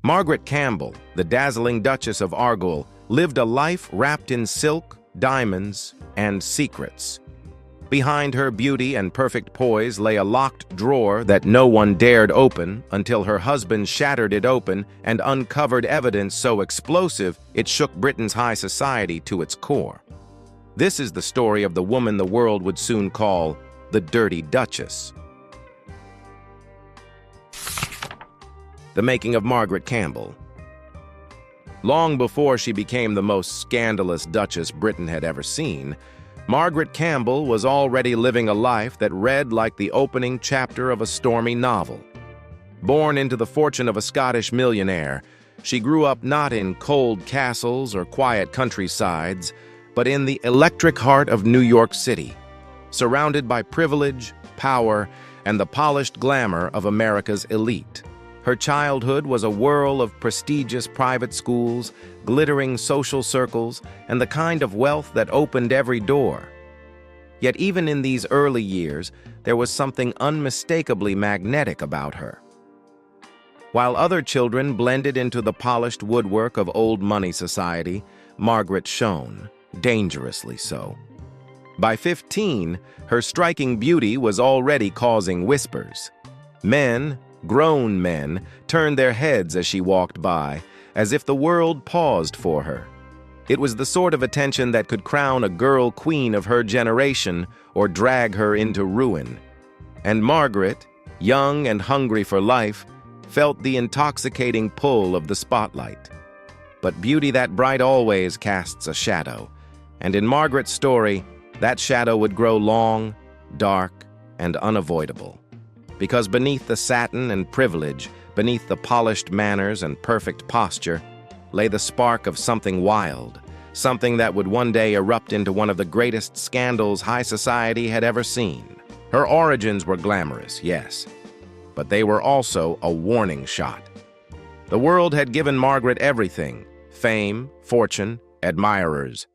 Margaret Campbell, the dazzling Duchess of Argyll, lived a life wrapped in silk, diamonds, and secrets. Behind her beauty and perfect poise lay a locked drawer that no one dared open until her husband shattered it open and uncovered evidence so explosive it shook Britain's high society to its core. This is the story of the woman the world would soon call the Dirty Duchess. The making of Margaret Campbell. Long before she became the most scandalous Duchess Britain had ever seen, Margaret Campbell was already living a life that read like the opening chapter of a stormy novel. Born into the fortune of a Scottish millionaire, she grew up not in cold castles or quiet countrysides, but in the electric heart of New York City, surrounded by privilege, power, and the polished glamour of America's elite. Her childhood was a whirl of prestigious private schools, glittering social circles, and the kind of wealth that opened every door. Yet even in these early years, there was something unmistakably magnetic about her. While other children blended into the polished woodwork of old money society, Margaret shone, dangerously so. By 15, her striking beauty was already causing whispers. Men, grown men, turned their heads as she walked by, as if the world paused for her. It was the sort of attention that could crown a girl queen of her generation or drag her into ruin. And Margaret, young and hungry for life, felt the intoxicating pull of the spotlight. But beauty that bright always casts a shadow, and in Margaret's story, that shadow would grow long, dark, and unavoidable. Because beneath the satin and privilege, beneath the polished manners and perfect posture, lay the spark of something wild, something that would one day erupt into one of the greatest scandals high society had ever seen. Her origins were glamorous, yes, but they were also a warning shot. The world had given Margaret everything: fame, fortune, admirers.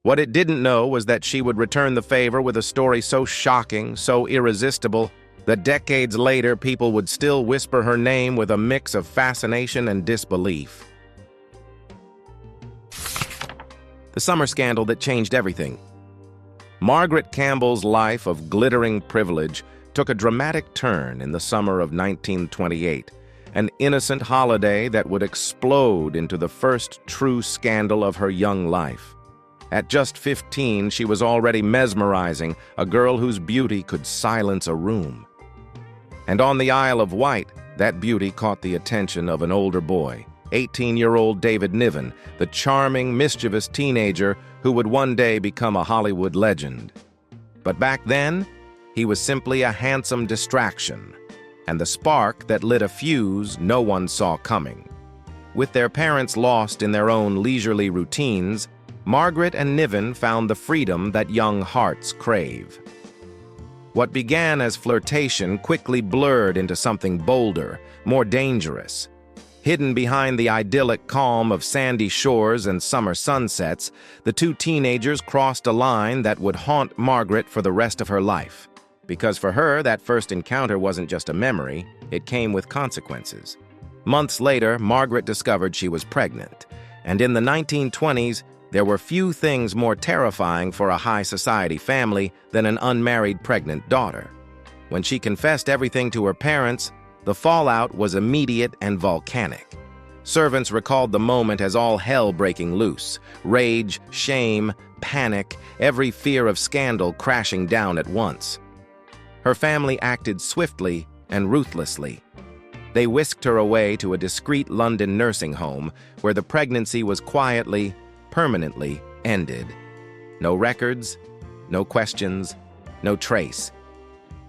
What it didn't know was that she would return the favor with a story so shocking, so irresistible, that decades later people would still whisper her name with a mix of fascination and disbelief. The summer scandal that changed everything. Margaret Campbell's life of glittering privilege took a dramatic turn in the summer of 1928, an innocent holiday that would explode into the first true scandal of her young life. At just 15, she was already mesmerizing, a girl whose beauty could silence a room. And on the Isle of Wight, that beauty caught the attention of an older boy, 18-year-old David Niven, the charming, mischievous teenager who would one day become a Hollywood legend. But back then, he was simply a handsome distraction, and the spark that lit a fuse no one saw coming. With their parents lost in their own leisurely routines, Margaret and Niven found the freedom that young hearts crave. What began as flirtation quickly blurred into something bolder, more dangerous. Hidden behind the idyllic calm of sandy shores and summer sunsets, the two teenagers crossed a line that would haunt Margaret for the rest of her life. Because for her, that first encounter wasn't just a memory, it came with consequences. Months later, Margaret discovered she was pregnant, and in the 1920s, there were few things more terrifying for a high society family than an unmarried pregnant daughter. When she confessed everything to her parents, the fallout was immediate and volcanic. Servants recalled the moment as all hell breaking loose: rage, shame, panic, every fear of scandal crashing down at once. Her family acted swiftly and ruthlessly. They whisked her away to a discreet London nursing home where the pregnancy was quietly, permanently ended. No records, no questions, no trace.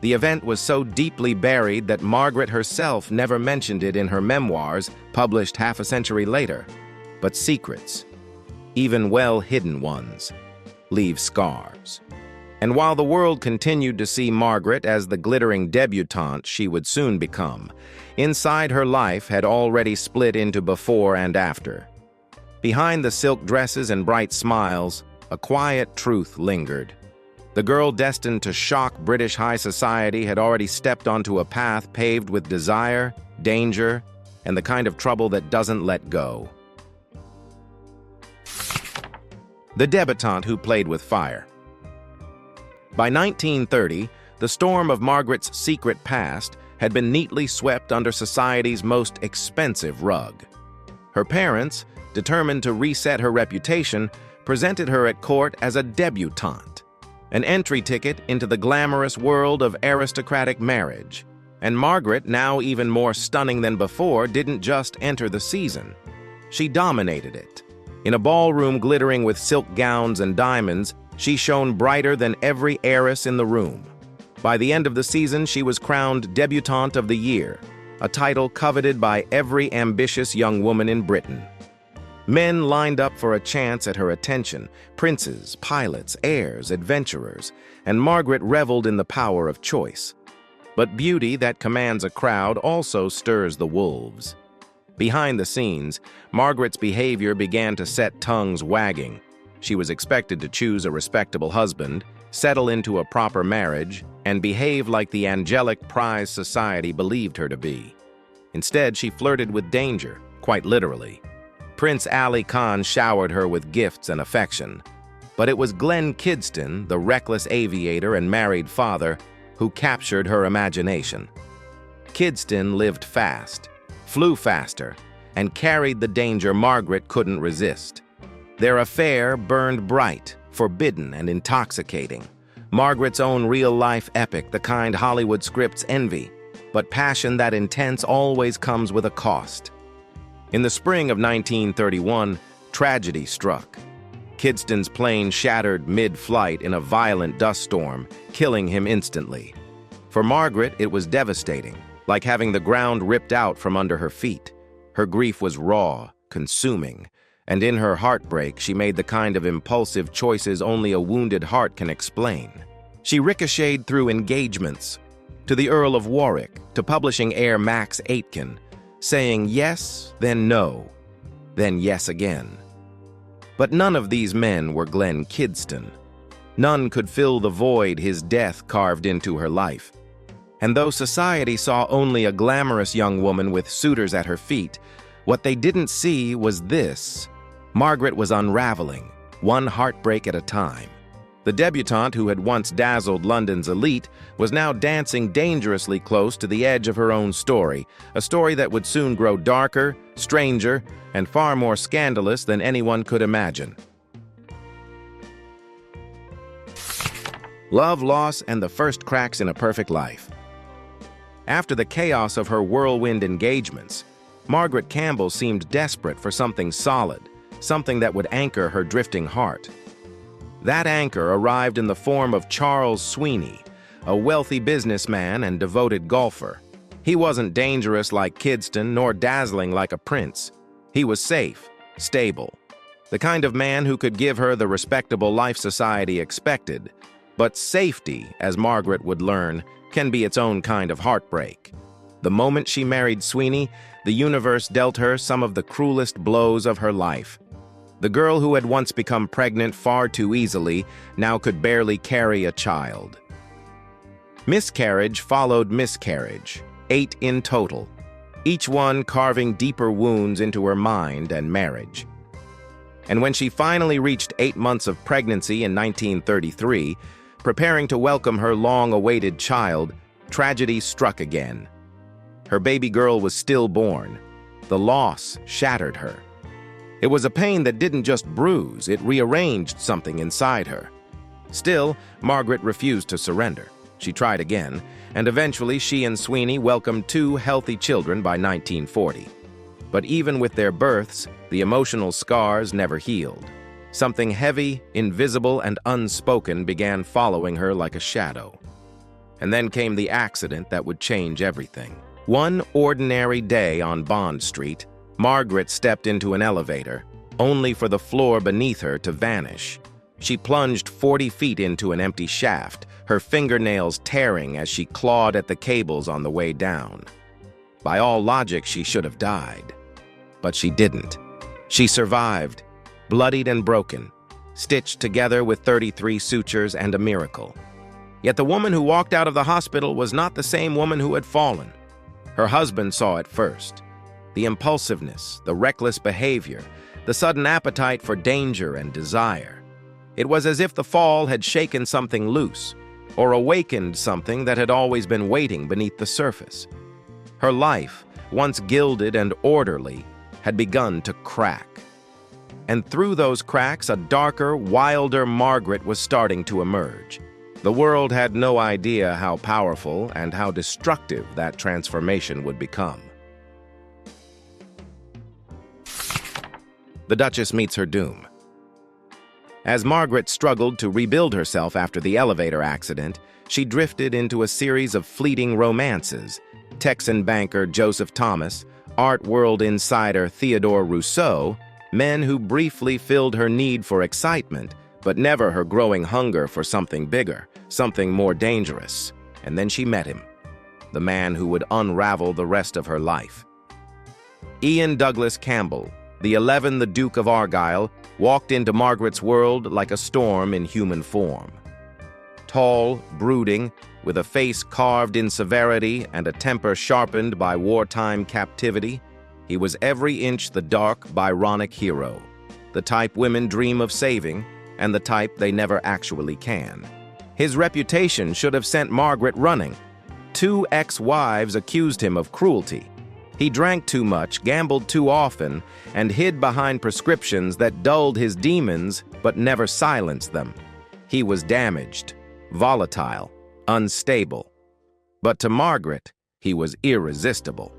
The event was so deeply buried that Margaret herself never mentioned it in her memoirs, published half a century later. But secrets, even well-hidden ones, leave scars. And while the world continued to see Margaret as the glittering debutante she would soon become, inside her life had already split into before and after. Behind the silk dresses and bright smiles, a quiet truth lingered. The girl destined to shock British high society had already stepped onto a path paved with desire, danger, and the kind of trouble that doesn't let go. The debutante who played with fire. By 1930, the storm of Margaret's secret past had been neatly swept under society's most expensive rug. Her parents, determined to reset her reputation, presented her at court as a debutante, an entry ticket into the glamorous world of aristocratic marriage. And Margaret, now even more stunning than before, didn't just enter the season. She dominated it. In a ballroom glittering with silk gowns and diamonds, she shone brighter than every heiress in the room. By the end of the season, she was crowned Debutante of the Year, a title coveted by every ambitious young woman in Britain. Men lined up for a chance at her attention, princes, pilots, heirs, adventurers, and Margaret reveled in the power of choice. But beauty that commands a crowd also stirs the wolves. Behind the scenes, Margaret's behavior began to set tongues wagging. She was expected to choose a respectable husband, settle into a proper marriage, and behave like the angelic prize society believed her to be. Instead, she flirted with danger, quite literally. Prince Ali Khan showered her with gifts and affection. But it was Glenn Kidston, the reckless aviator and married father, who captured her imagination. Kidston lived fast, flew faster, and carried the danger Margaret couldn't resist. Their affair burned bright, forbidden, and intoxicating. Margaret's own real-life epic, the kind Hollywood scripts envy. But passion that intense always comes with a cost. In the spring of 1931, tragedy struck. Kidston's plane shattered mid-flight in a violent dust storm, killing him instantly. For Margaret, it was devastating, like having the ground ripped out from under her feet. Her grief was raw, consuming, and in her heartbreak, she made the kind of impulsive choices only a wounded heart can explain. She ricocheted through engagements, to the Earl of Warwick, to publishing heir Max Aitken, saying yes, then no, then yes again. But none of these men were Glenn Kidston. None could fill the void his death carved into her life. And though society saw only a glamorous young woman with suitors at her feet, what they didn't see was this. Margaret was unraveling, one heartbreak at a time. The debutante who had once dazzled London's elite was now dancing dangerously close to the edge of her own story, a story that would soon grow darker, stranger, and far more scandalous than anyone could imagine. Love, loss, and the first cracks in a perfect life. After the chaos of her whirlwind engagements, Margaret Campbell seemed desperate for something solid, something that would anchor her drifting heart. That anchor arrived in the form of Charles Sweeney, a wealthy businessman and devoted golfer. He wasn't dangerous like Kidston, nor dazzling like a prince. He was safe, stable, the kind of man who could give her the respectable life society expected. But safety, as Margaret would learn, can be its own kind of heartbreak. The moment she married Sweeney, the universe dealt her some of the cruelest blows of her life. The girl who had once become pregnant far too easily now could barely carry a child. Miscarriage followed miscarriage, 8 in total, each one carving deeper wounds into her mind and marriage. And when she finally reached 8 months of pregnancy in 1933, preparing to welcome her long-awaited child, tragedy struck again. Her baby girl was stillborn. The loss shattered her. It was a pain that didn't just bruise, it rearranged something inside her. Still, Margaret refused to surrender. She tried again, and eventually she and Sweeney welcomed 2 healthy children by 1940. But even with their births, the emotional scars never healed. Something heavy, invisible, and unspoken began following her like a shadow. And then came the accident that would change everything. One ordinary day on Bond Street, Margaret stepped into an elevator, only for the floor beneath her to vanish. She plunged 40 feet into an empty shaft, her fingernails tearing as she clawed at the cables on the way down. By all logic, she should have died. But she didn't. She survived, bloodied and broken, stitched together with 33 sutures and a miracle. Yet the woman who walked out of the hospital was not the same woman who had fallen. Her husband saw it first. the impulsiveness, the reckless behavior, the sudden appetite for danger and desire. It was as if the fall had shaken something loose, or awakened something that had always been waiting beneath the surface. Her life, once gilded and orderly, had begun to crack. And through those cracks, a darker, wilder Margaret was starting to emerge. The world had no idea how powerful and how destructive that transformation would become. The Duchess meets her doom. As Margaret struggled to rebuild herself after the elevator accident, she drifted into a series of fleeting romances. Texan banker Joseph Thomas, art world insider Theodore Rousseau, men who briefly filled her need for excitement, but never her growing hunger for something bigger, something more dangerous. And then she met him, the man who would unravel the rest of her life. Ian Douglas Campbell, the Duke of Argyll, walked into Margaret's world like a storm in human form. Tall, brooding, with a face carved in severity and a temper sharpened by wartime captivity, he was every inch the dark, Byronic hero, the type women dream of saving, and the type they never actually can. His reputation should have sent Margaret running. 2 ex-wives accused him of cruelty. He drank too much, gambled too often, and hid behind prescriptions that dulled his demons but never silenced them. He was damaged, volatile, unstable. But to Margaret, he was irresistible.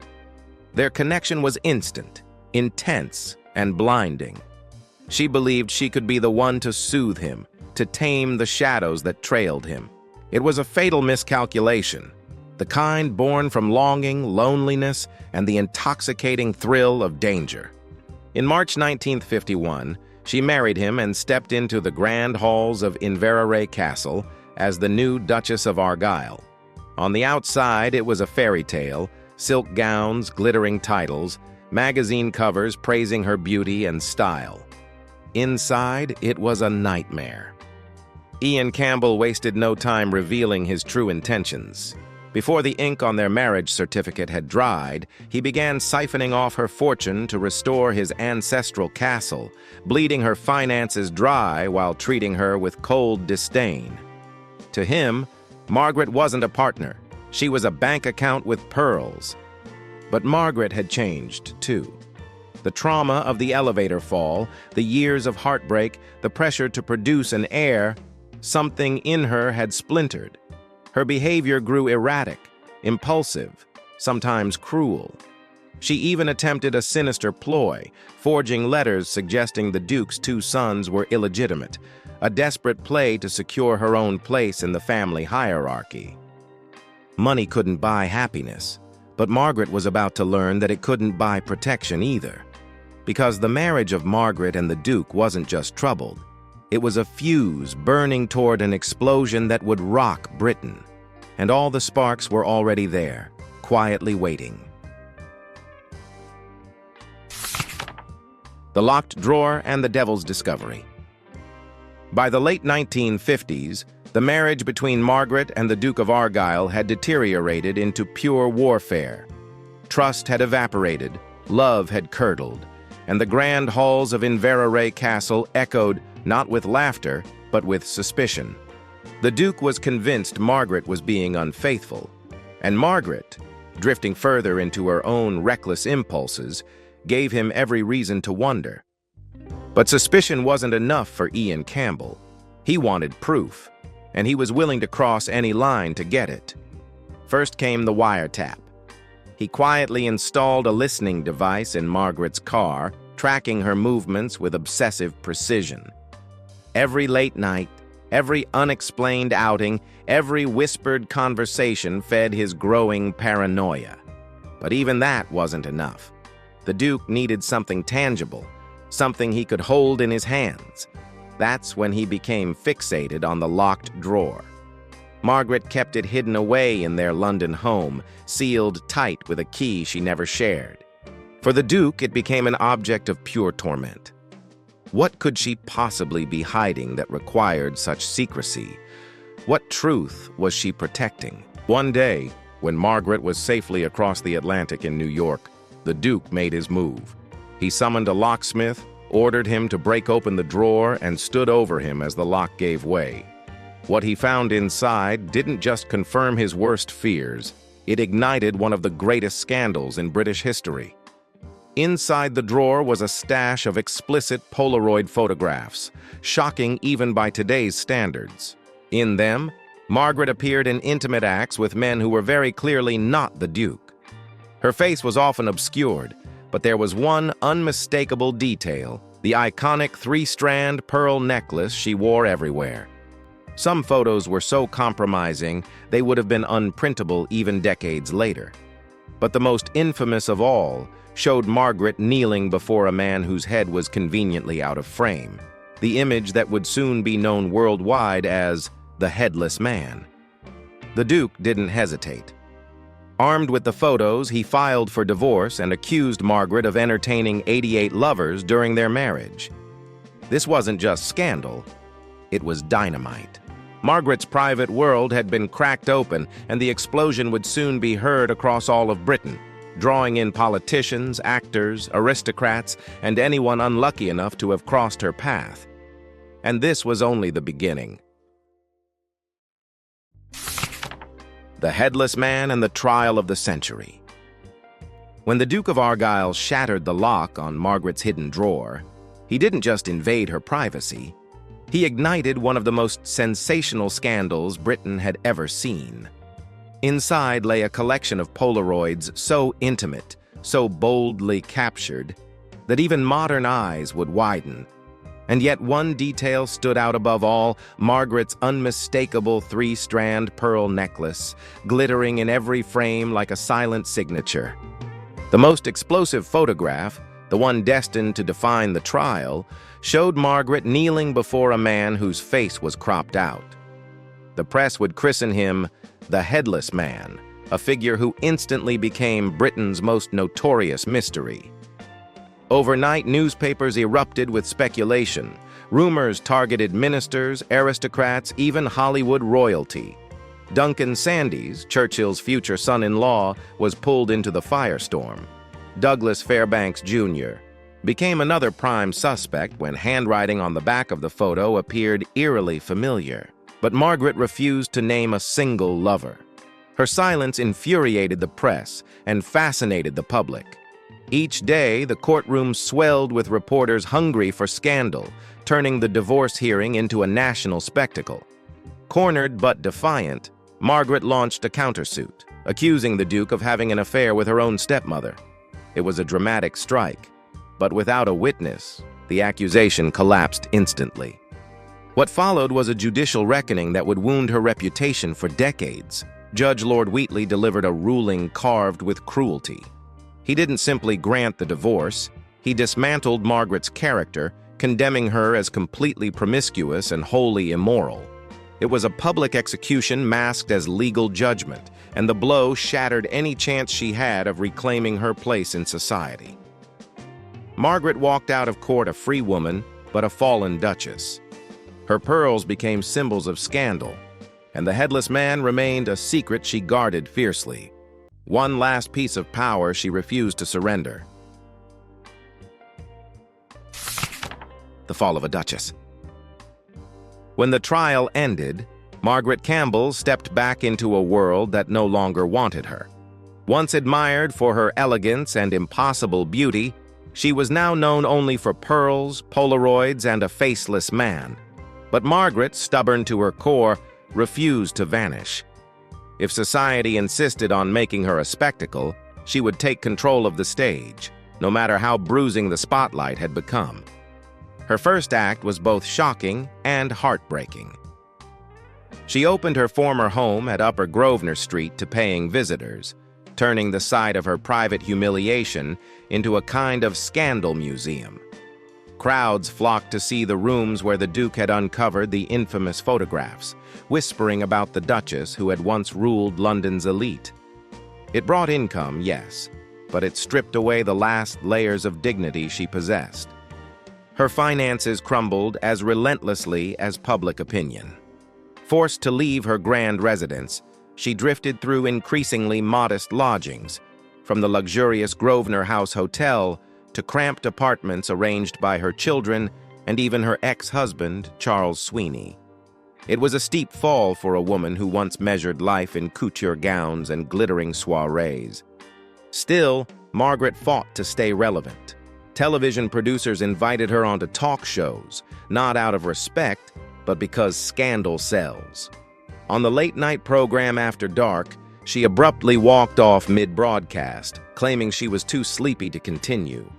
Their connection was instant, intense, and blinding. She believed she could be the one to soothe him, to tame the shadows that trailed him. It was a fatal miscalculation, the kind born from longing, loneliness, and the intoxicating thrill of danger. In March 1951, she married him and stepped into the grand halls of Inverary Castle as the new Duchess of Argyll. On the outside, it was a fairy tale, silk gowns, glittering titles, magazine covers praising her beauty and style. Inside, it was a nightmare. Ian Campbell wasted no time revealing his true intentions. Before the ink on their marriage certificate had dried, he began siphoning off her fortune to restore his ancestral castle, bleeding her finances dry while treating her with cold disdain. To him, Margaret wasn't a partner. She was a bank account with pearls. But Margaret had changed, too. The trauma of the elevator fall, the years of heartbreak, the pressure to produce an heir, something in her had splintered. Her behavior grew erratic, impulsive, sometimes cruel. She even attempted a sinister ploy, forging letters suggesting the Duke's 2 sons were illegitimate, a desperate play to secure her own place in the family hierarchy. Money couldn't buy happiness, but Margaret was about to learn that it couldn't buy protection either. Because the marriage of Margaret and the Duke wasn't just troubled. It was a fuse burning toward an explosion that would rock Britain. And all the sparks were already there, quietly waiting. The Locked Drawer and the Devil's Discovery. By the late 1950s, the marriage between Margaret and the Duke of Argyll had deteriorated into pure warfare. Trust had evaporated, love had curdled, and the grand halls of Inverary Castle echoed not with laughter, but with suspicion. The Duke was convinced Margaret was being unfaithful, and Margaret, drifting further into her own reckless impulses, gave him every reason to wonder. But suspicion wasn't enough for Ian Campbell. He wanted proof, and he was willing to cross any line to get it. First came the wiretap. He quietly installed a listening device in Margaret's car, tracking her movements with obsessive precision. Every late night, every unexplained outing, every whispered conversation fed his growing paranoia. But even that wasn't enough. The Duke needed something tangible, something he could hold in his hands. That's when he became fixated on the locked drawer. Margaret kept it hidden away in their London home, sealed tight with a key she never shared. For the Duke, it became an object of pure torment. What could she possibly be hiding that required such secrecy? What truth was she protecting? One day, when Margaret was safely across the Atlantic in New York, the Duke made his move. He summoned a locksmith, ordered him to break open the drawer, and stood over him as the lock gave way. What he found inside didn't just confirm his worst fears, it ignited one of the greatest scandals in British history. Inside the drawer was a stash of explicit Polaroid photographs, shocking even by today's standards. In them, Margaret appeared in intimate acts with men who were very clearly not the Duke. Her face was often obscured, but there was one unmistakable detail: the iconic three-strand pearl necklace she wore everywhere. Some photos were so compromising they would have been unprintable even decades later. But the most infamous of all showed Margaret kneeling before a man whose head was conveniently out of frame, the image that would soon be known worldwide as the Headless Man. The Duke didn't hesitate. Armed with the photos, he filed for divorce and accused Margaret of entertaining 88 lovers during their marriage. This wasn't just scandal, it was dynamite. Margaret's private world had been cracked open, and the explosion would soon be heard across all of Britain, drawing in politicians, actors, aristocrats, and anyone unlucky enough to have crossed her path. And this was only the beginning. The Headless Man and the Trial of the Century. When the Duke of Argyll shattered the lock on Margaret's hidden drawer, he didn't just invade her privacy, he ignited one of the most sensational scandals Britain had ever seen. Inside lay a collection of Polaroids so intimate, so boldly captured, that even modern eyes would widen. And yet one detail stood out above all: Margaret's unmistakable three-strand pearl necklace, glittering in every frame like a silent signature. The most explosive photograph, the one destined to define the trial, showed Margaret kneeling before a man whose face was cropped out. The press would christen him the Headless Man, a figure who instantly became Britain's most notorious mystery. Overnight, newspapers erupted with speculation. Rumors targeted ministers, aristocrats, even Hollywood royalty. Duncan Sandys, Churchill's future son-in-law, was pulled into the firestorm. Douglas Fairbanks Jr. became another prime suspect when handwriting on the back of the photo appeared eerily familiar. But Margaret refused to name a single lover. Her silence infuriated the press and fascinated the public. Each day, the courtroom swelled with reporters hungry for scandal, turning the divorce hearing into a national spectacle. Cornered but defiant, Margaret launched a countersuit, accusing the Duke of having an affair with her own stepmother. It was a dramatic strike, but without a witness, the accusation collapsed instantly. What followed was a judicial reckoning that would wound her reputation for decades. Judge Lord Wheatley delivered a ruling carved with cruelty. He didn't simply grant the divorce, he dismantled Margaret's character, condemning her as completely promiscuous and wholly immoral. It was a public execution masked as legal judgment, and the blow shattered any chance she had of reclaiming her place in society. Margaret walked out of court a free woman, but a fallen duchess. Her pearls became symbols of scandal, and the Headless Man remained a secret she guarded fiercely. One last piece of power she refused to surrender. The fall of a duchess. When the trial ended, Margaret Campbell stepped back into a world that no longer wanted her. Once admired for her elegance and impossible beauty, she was now known only for pearls, Polaroids, and a faceless man. But Margaret, stubborn to her core, refused to vanish. If society insisted on making her a spectacle, she would take control of the stage, no matter how bruising the spotlight had become. Her first act was both shocking and heartbreaking. She opened her former home at Upper Grosvenor Street to paying visitors, turning the site of her private humiliation into a kind of scandal museum. Crowds flocked to see the rooms where the Duke had uncovered the infamous photographs, whispering about the Duchess who had once ruled London's elite. It brought income, yes, but it stripped away the last layers of dignity she possessed. Her finances crumbled as relentlessly as public opinion. Forced to leave her grand residence, she drifted through increasingly modest lodgings, from the luxurious Grosvenor House Hotel to cramped apartments arranged by her children and even her ex-husband, Charles Sweeney. It was a steep fall for a woman who once measured life in couture gowns and glittering soirees. Still, Margaret fought to stay relevant. Television producers invited her onto talk shows, not out of respect, but because scandal sells. On the late-night program After Dark, she abruptly walked off mid-broadcast, claiming she was too sleepy to continue.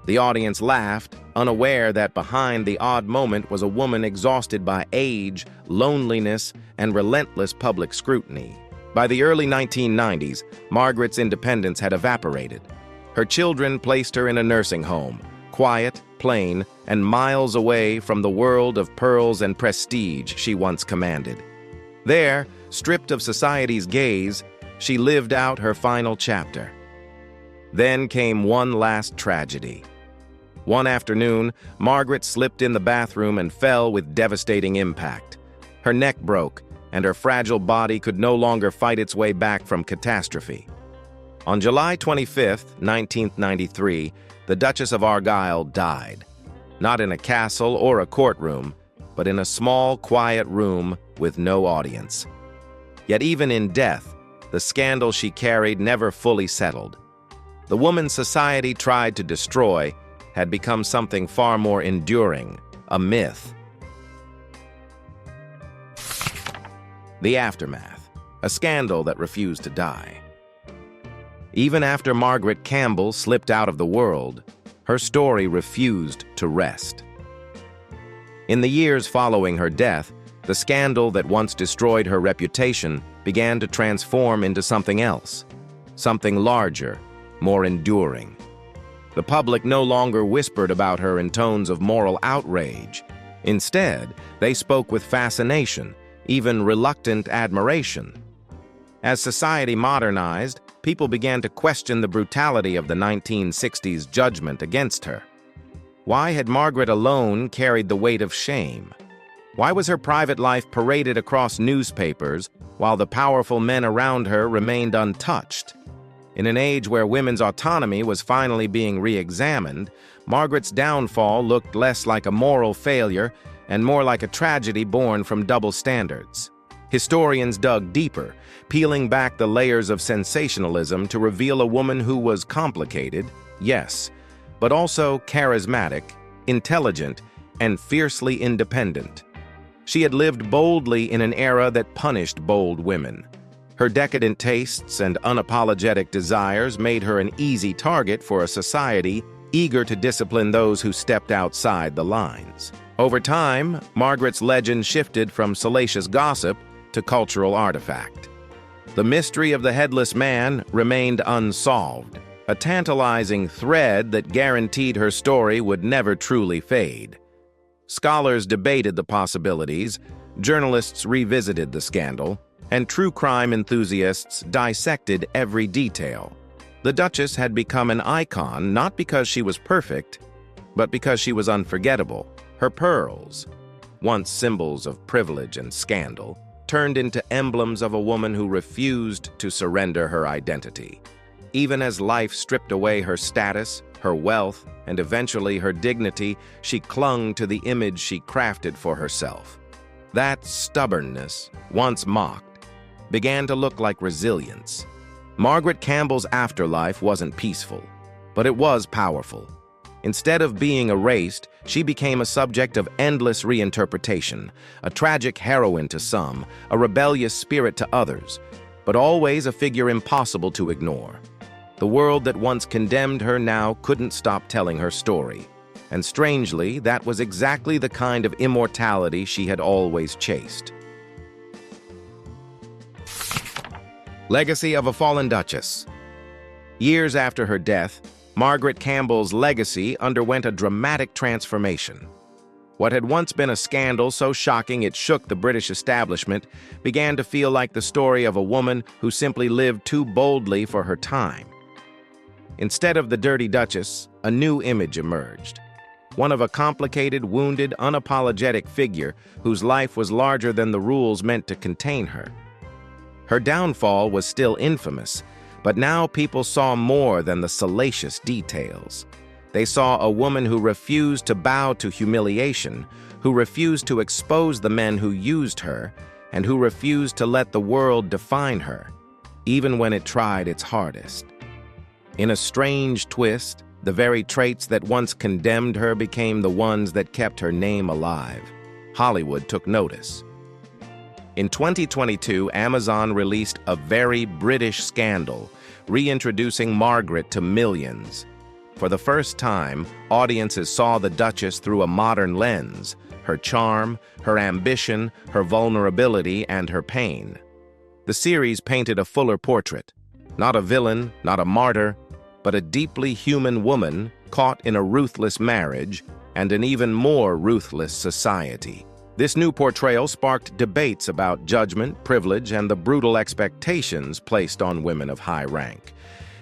The audience laughed, unaware that behind the odd moment was a woman exhausted by age, loneliness, and relentless public scrutiny. By the early 1990s, Margaret's independence had evaporated. Her children placed her in a nursing home, quiet, plain, and miles away from the world of pearls and prestige she once commanded. There, stripped of society's gaze, she lived out her final chapter. Then came one last tragedy. One afternoon, Margaret slipped in the bathroom and fell with devastating impact. Her neck broke, and her fragile body could no longer fight its way back from catastrophe. On July 25, 1993, the Duchess of Argyll died. Not in a castle or a courtroom, but in a small, quiet room with no audience. Yet even in death, the scandal she carried never fully settled. The woman society tried to destroy had become something far more enduring, a myth. The aftermath, a scandal that refused to die. Even after Margaret Campbell slipped out of the world, her story refused to rest. In the years following her death, the scandal that once destroyed her reputation began to transform into something else, something larger, more enduring. The public no longer whispered about her in tones of moral outrage. Instead, they spoke with fascination, even reluctant admiration. As society modernized, people began to question the brutality of the 1960s judgment against her. Why had Margaret alone carried the weight of shame? Why was her private life paraded across newspapers while the powerful men around her remained untouched? In an age where women's autonomy was finally being re-examined, Margaret's downfall looked less like a moral failure and more like a tragedy born from double standards. Historians dug deeper, peeling back the layers of sensationalism to reveal a woman who was complicated, yes, but also charismatic, intelligent, and fiercely independent. She had lived boldly in an era that punished bold women. Her decadent tastes and unapologetic desires made her an easy target for a society eager to discipline those who stepped outside the lines. Over time, Margaret's legend shifted from salacious gossip to cultural artifact. The mystery of the headless man remained unsolved, a tantalizing thread that guaranteed her story would never truly fade. Scholars debated the possibilities, journalists revisited the scandal, and true crime enthusiasts dissected every detail. The Duchess had become an icon not because she was perfect, but because she was unforgettable. Her pearls, once symbols of privilege and scandal, turned into emblems of a woman who refused to surrender her identity. Even as life stripped away her status, her wealth, and eventually her dignity, she clung to the image she crafted for herself. That stubbornness, once mocked, began to look like resilience. Margaret Campbell's afterlife wasn't peaceful, but it was powerful. Instead of being erased, she became a subject of endless reinterpretation, a tragic heroine to some, a rebellious spirit to others, but always a figure impossible to ignore. The world that once condemned her now couldn't stop telling her story. And strangely, that was exactly the kind of immortality she had always chased. Legacy of a Fallen Duchess. Years after her death, Margaret Campbell's legacy underwent a dramatic transformation. What had once been a scandal so shocking it shook the British establishment began to feel like the story of a woman who simply lived too boldly for her time. Instead of the Dirty Duchess, a new image emerged. One of a complicated, wounded, unapologetic figure whose life was larger than the rules meant to contain her. Her downfall was still infamous, But now people saw more than the salacious details. They saw a woman who refused to bow to humiliation, who refused to expose the men who used her, and who refused to let the world define her, even when it tried its hardest. In a strange twist, the very traits that once condemned her became the ones that kept her name alive. Hollywood took notice. In 2022, Amazon released A Very British Scandal, reintroducing Margaret to millions. For the first time, audiences saw the Duchess through a modern lens: her charm, her ambition, her vulnerability, and her pain. The series painted a fuller portrait. Not a villain, not a martyr, but a deeply human woman caught in a ruthless marriage and an even more ruthless society. This new portrayal sparked debates about judgment, privilege, and the brutal expectations placed on women of high rank.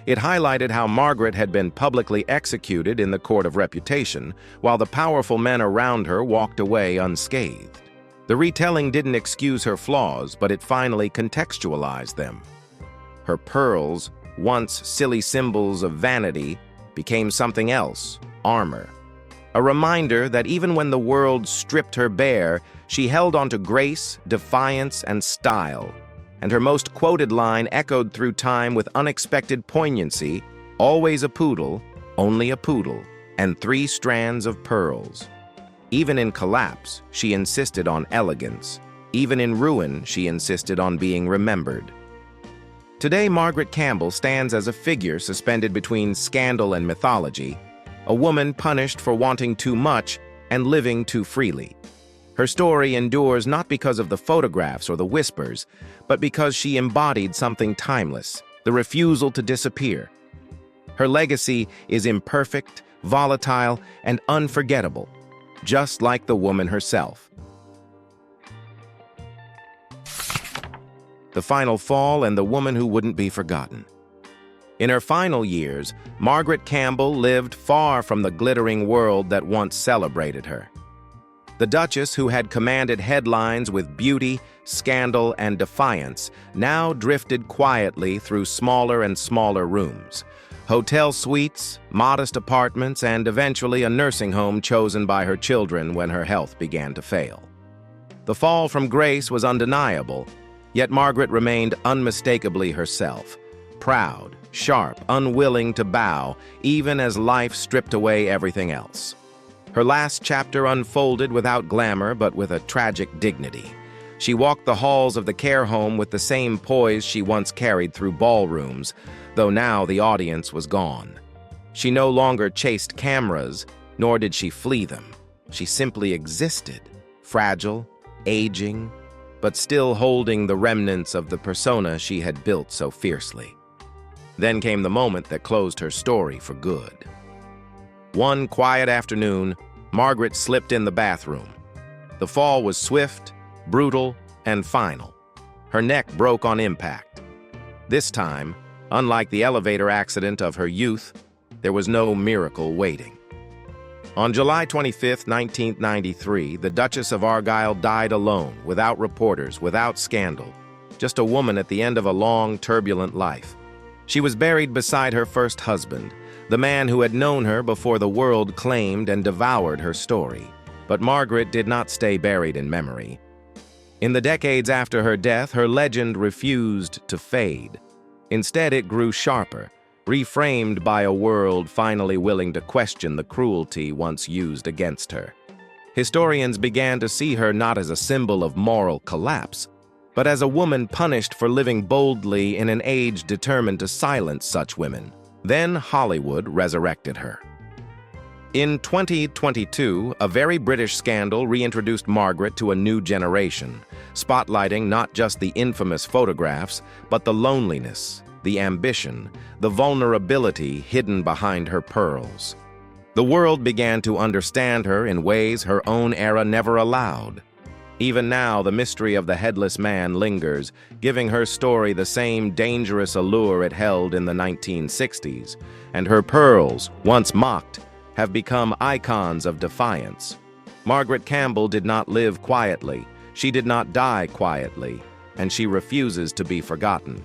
It highlighted how Margaret had been publicly executed in the court of reputation, while the powerful men around her walked away unscathed. The retelling didn't excuse her flaws, but it finally contextualized them. Her pearls, once silly symbols of vanity, became something else: armor. A reminder that even when the world stripped her bare, she held on to grace, defiance, and style. And her most quoted line echoed through time with unexpected poignancy: always a poodle, only a poodle, and 3 strands of pearls. Even in collapse, she insisted on elegance. Even in ruin, she insisted on being remembered. Today, Margaret Campbell stands as a figure suspended between scandal and mythology, a woman punished for wanting too much and living too freely. Her story endures not because of the photographs or the whispers, but because she embodied something timeless: the refusal to disappear. Her legacy is imperfect, volatile, and unforgettable, just like the woman herself. The Final Fall and the Woman Who Wouldn't Be Forgotten. In her final years, Margaret Campbell lived far from the glittering world that once celebrated her. The Duchess, who had commanded headlines with beauty, scandal, and defiance, now drifted quietly through smaller and smaller rooms. Hotel suites, modest apartments, and eventually a nursing home chosen by her children when her health began to fail. The fall from grace was undeniable, yet Margaret remained unmistakably herself: proud, sharp, unwilling to bow, even as life stripped away everything else. Her last chapter unfolded without glamour, but with a tragic dignity. She walked the halls of the care home with the same poise she once carried through ballrooms, though now the audience was gone. She no longer chased cameras, nor did she flee them. She simply existed, fragile, aging, but still holding the remnants of the persona she had built so fiercely. Then came the moment that closed her story for good. One quiet afternoon, Margaret slipped in the bathroom. The fall was swift, brutal, and final. Her neck broke on impact. This time, unlike the elevator accident of her youth, there was no miracle waiting. On July 25, 1993, the Duchess of Argyll died alone, without reporters, without scandal, just a woman at the end of a long, turbulent life. She was buried beside her first husband, the man who had known her before the world claimed and devoured her story. But Margaret did not stay buried in memory. In the decades after her death, her legend refused to fade. Instead, it grew sharper, reframed by a world finally willing to question the cruelty once used against her. Historians began to see her not as a symbol of moral collapse, but as a woman punished for living boldly in an age determined to silence such women. Then Hollywood resurrected her. In 2022, A Very British Scandal reintroduced Margaret to a new generation, spotlighting not just the infamous photographs, but the loneliness, the ambition, the vulnerability hidden behind her pearls. The world began to understand her in ways her own era never allowed. Even now, the mystery of the headless man lingers, giving her story the same dangerous allure it held in the 1960s, and her pearls, once mocked, have become icons of defiance. Margaret Campbell did not live quietly, she did not die quietly, and she refuses to be forgotten.